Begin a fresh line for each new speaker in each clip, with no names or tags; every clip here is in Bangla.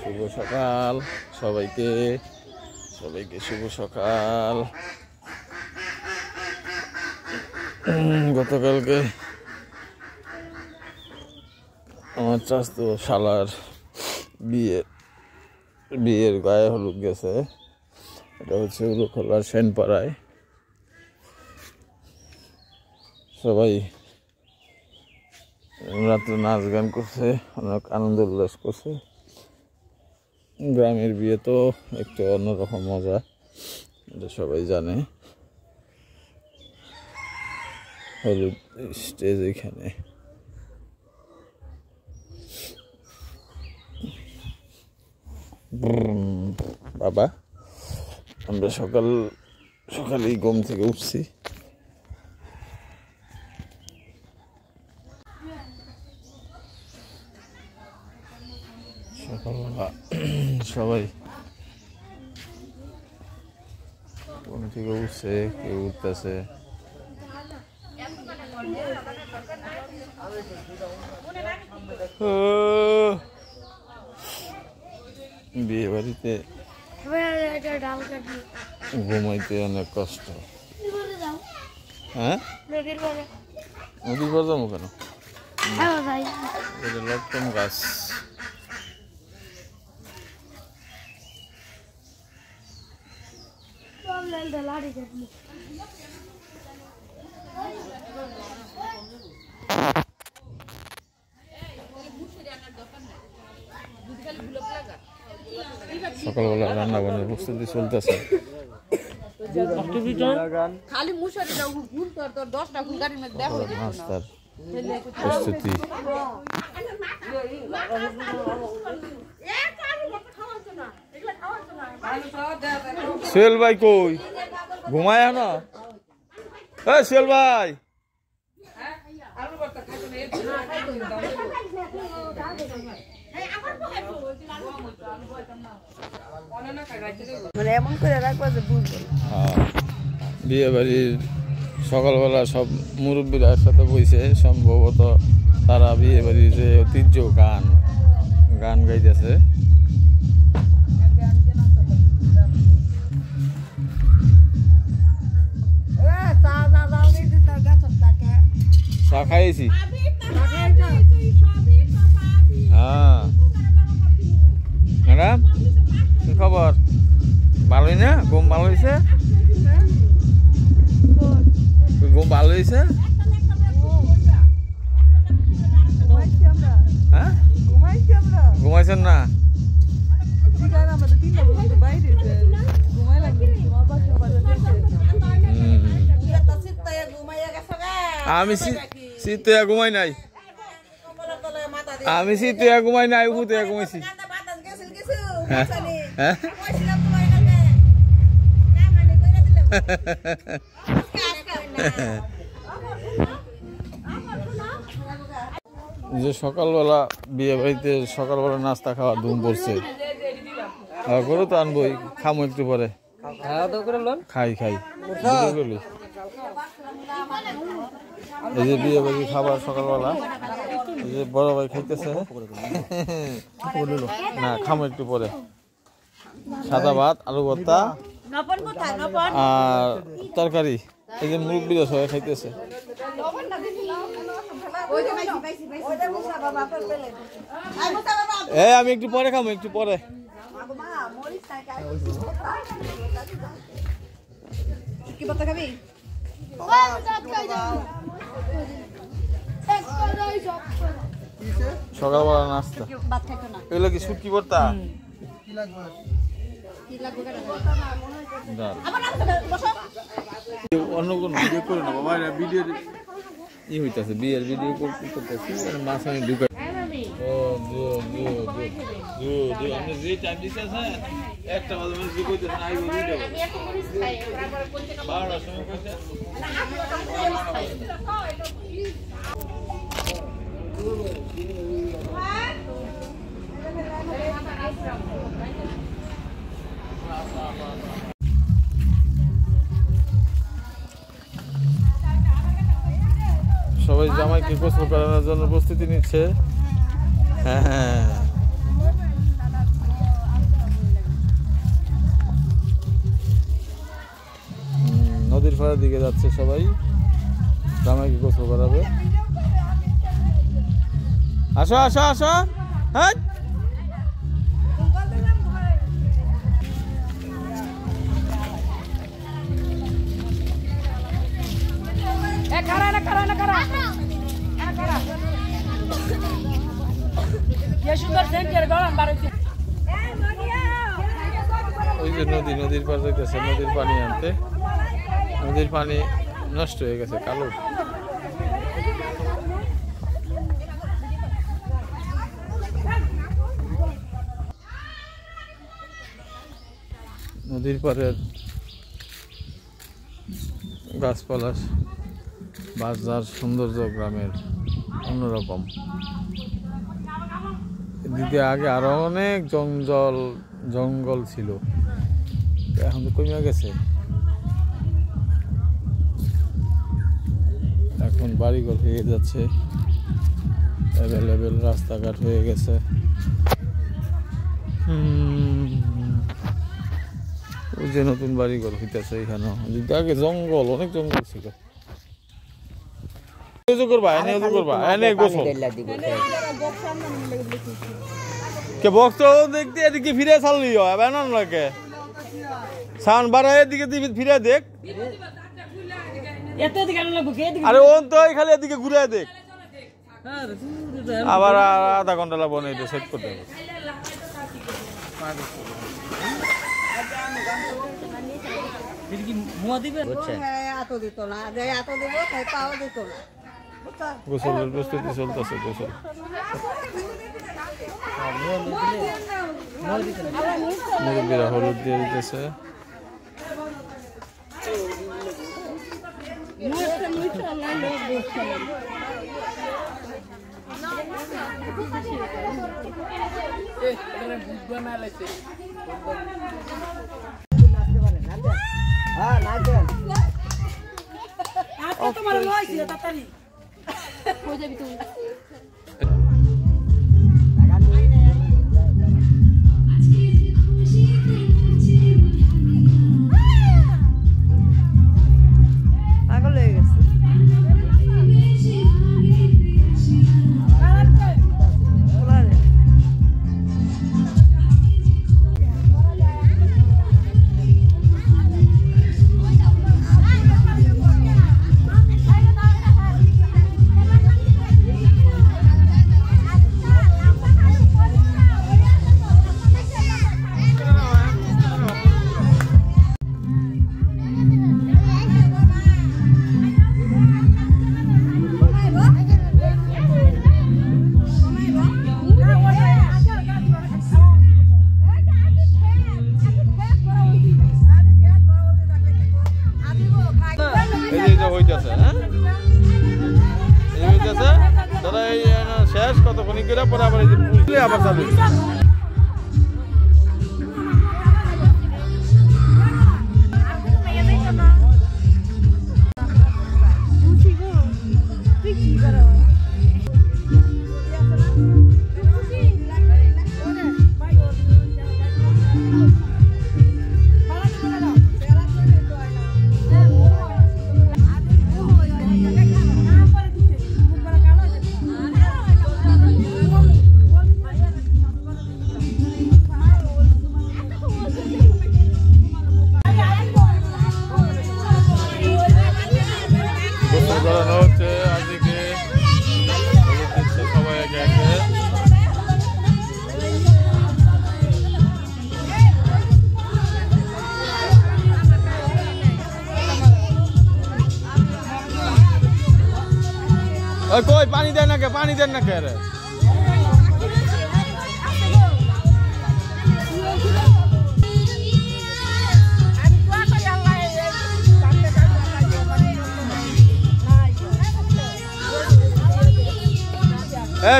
শুভ সকাল সবাইকে, সবাইকে শুভ সকাল। গতকালকে আমার চাচতো শালার বিয়ের গায়ে হলুদ গেছে। এটা হচ্ছে উলুখোলার সেনপাড়ায়। সবাই রাত্রে নাচ গান করছে, অনেক আনন্দ উল্লাস করছে। গ্রামের বিয়ে তো একটু অন্যরকম মজা, এটা সবাই জানে। হলুদ স্টেজ এখানে। বাবা, আমরা সকালেই ঘুম থেকে উঠছি। সকালবেলা সবাই ঘুম থেকে উঠছে, কেউ উঠতেছে। বিয়ে বাড়িতে ঘুমাইতে অনেক কষ্ট। হ্যাঁ, নদীর পর যাবো কেন? লটকন গাছ। সকালবেলা রান্না বান্নার প্রস্তুতি চলতেছে। নাস্তার প্রস্তুতি। সোহেল ভাই কই? ঘুমায় না? সোহেল ভাই, বিয়ে বাড়ির সকালবেলা সব মুরব্বীরা একসাথে বইছে। সম্ভবত তারা বিয়ে বাড়ির যে ঐতিহ্য গান গাইতেছে। চা খাইছি। হ্যাঁ ম্যাডাম, কি খবর? ভালোই না? ঘুম ভালো হয়েছে? ঘুম ভালো হয়েছে? হ্যাঁ, ঘুমাইছেন না? আমি শীতে ঘুমাই নাই, আমি শীতে ঘুমাই নাই, উপুতে ঘুমাইছি। যে সকালবেলা বিয়ে বাড়িতে সকালবেলা নাস্তা খাওয়া ধুম পড়ছে। করো তো, আনবই, খামো একটু পরে। খাই এই যে বিয়ে বাড়ি খাবার সকালবেলা, এই যে বড় ভাই খাইতেছে। না, খামো একটু পরে। সাদা ভাত, আলু ভর্তা আর তরকারি। এই যে মুরব্বীরা সবাই খাইতেছে। আমি একটু পরে খামো, একটু পরে। সকালবেলা নাস্তা এগুলো কি শুটকি ভর্তা? অন্য কোন ভিডিও করে না বাবা, ভিডিও ই হইতেছে, বিয়ের ভিডিও করতেছি। মাছ আমি ঢুকাই। আপনি যে টাইম দিচ্ছেন একটা বাজে মানুষ কইতেছেন, আইব 2টা বাজে, 12টার সময় কইতেন। সবাই জামাইকে গোসল করানোর জন্য প্রস্তুতি নিচ্ছে। হ্যাঁ, নদীর পাড়ের দিকে যাচ্ছে সবাই, জামাইকে গোসল করাবে। আসো আসো আসো, হ্যাঁ ওই যে নদীর পার যাইতেছে নদীর পানি আনতে। নদীর পানি নষ্ট হয়ে গেছে, কালো। নদীর পাড়ের গাছপালা, বাজার, সৌন্দর্য গ্রামের অন্যরকম। এদিকে আগে আরো অনেক জঙ্গল ছিল, এখন তো কমে গেছে। এখন বাড়িঘর হয়ে যাচ্ছে, অ্যাভেলেবেল রাস্তাঘাট হয়ে গেছে। ওই যে নতুন বাড়িঘর হইতেছে এখানে। আগে জঙ্গল, অনেক জঙ্গল ছিল। দেখতে এদিকে ফিরে চাললি লাগে সাউন্ড বাড়ায়, এদিকে ফিরে দেখ। আরে ও তো খালি এদিকে ঘুরে দেখ, আবার আধা ঘন্টা লাগবো না এটা সেট করতে হবে। গোসলের প্রস্তুতি চলতেছে, গোসল মুরব্বীরা হলুদ দিয়ে দিতেছে। শেষ কতক্ষণ করে পরে আবার আবার চালু। कोई पानी देना के कह रहे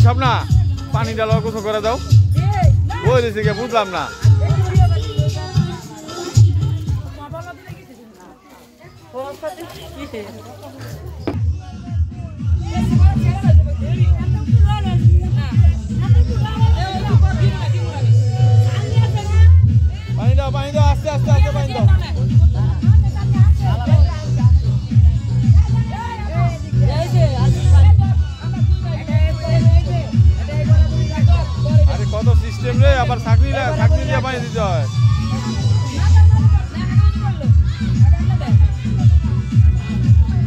স্বপ্না পানি ডালো গোসল করে দাও বলেছি কে বুঝলাম না পানি দাও আস্তে আস্তে পানি দাও সিস্টেম রে, আবার চাকরি দিয়ে পানি দিতে হয়।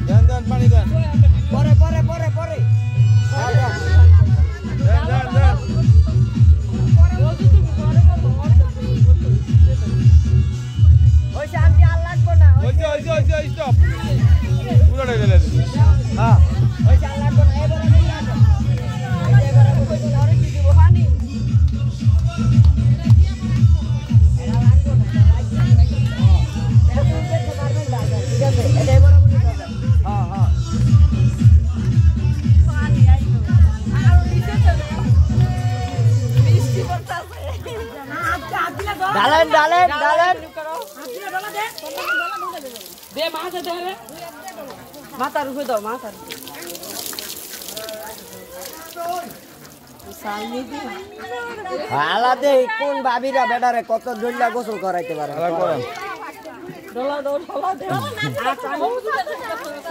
দেন দেন পানি দেন,
পরে পরে পরে পরে
দেন দেন দেন।
ওই শান্তি আর লাগবো না।
ওই স্টপ পুরোটা গেলে
হ্যাঁ ওই শান্তি লাগবো না। এবারে আমি লাগবো, এবারে আমি কই বলে আরে কি দিব পানি, এরা লাগবো না, লাগবো না। দেখুন যে পারবেন দাদা, ঠিক আছে? এটা এবারে আমি করব। হ্যাঁ হ্যাঁ পানি আইলো আর নিচে চলে বৃষ্টি পড়তাছে। ডালেন ডালেন ডালেন দে মাথা দে রে, মাথার উপরে দাও, মাথার আলাদে কোন ভাবিরা বেটারে কত জল্লা গোসল করাইতে পারে। ডলা দাও ডলা দাও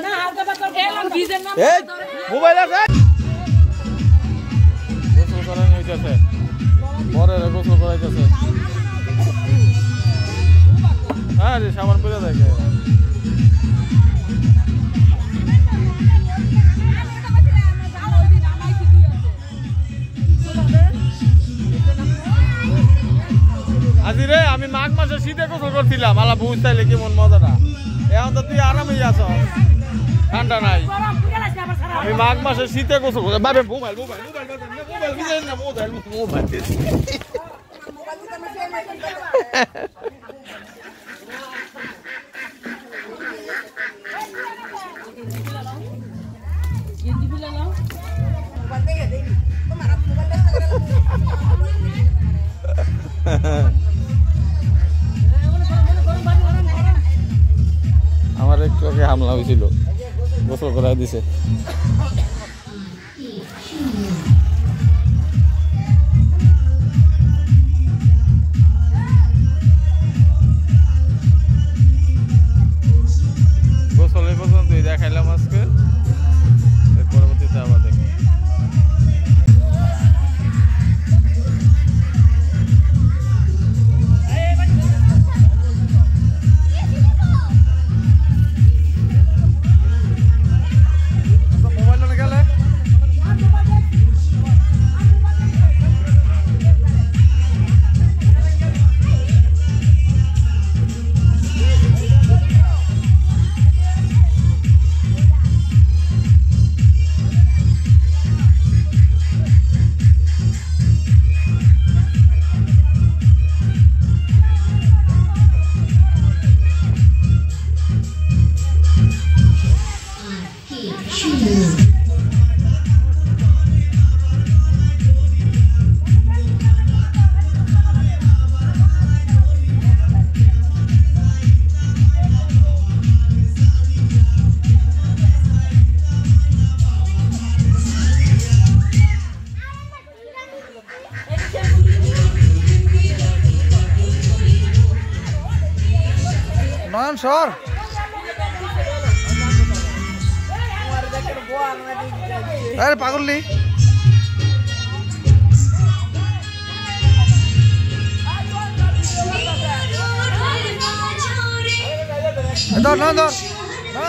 না আলগা বাতা এলাম ভিজে না।
এই মোবাইল আছে, গোসল করানো হইতাছে, পরে গোসল করাইতেছে। হ্যাঁ রে সাবান পরে থাকে। আজি রে আমি মাঘ মাসে শীতে গোসল করছিলাম, আলা বুঝতাইলে কেমন মজাটা। এখন তো তুই আরামেই আছো, ঠান্ডা নাই। আমি মাঘ মাসে শীতে গোসল করছি। বাবে মোবাইল মোবাইল মোবাইল মোবাইল ভিজে না, মোবাইল মোবাইল আমার একটু আগে হামলা হয়েছিল, গোসল করাই দিছে। গোসল এই পর্যন্তই দেখাইলাম আজকে, এর পরবর্তীতে আবার দেখো। মান সর আরে পাগললি ধর না ধর না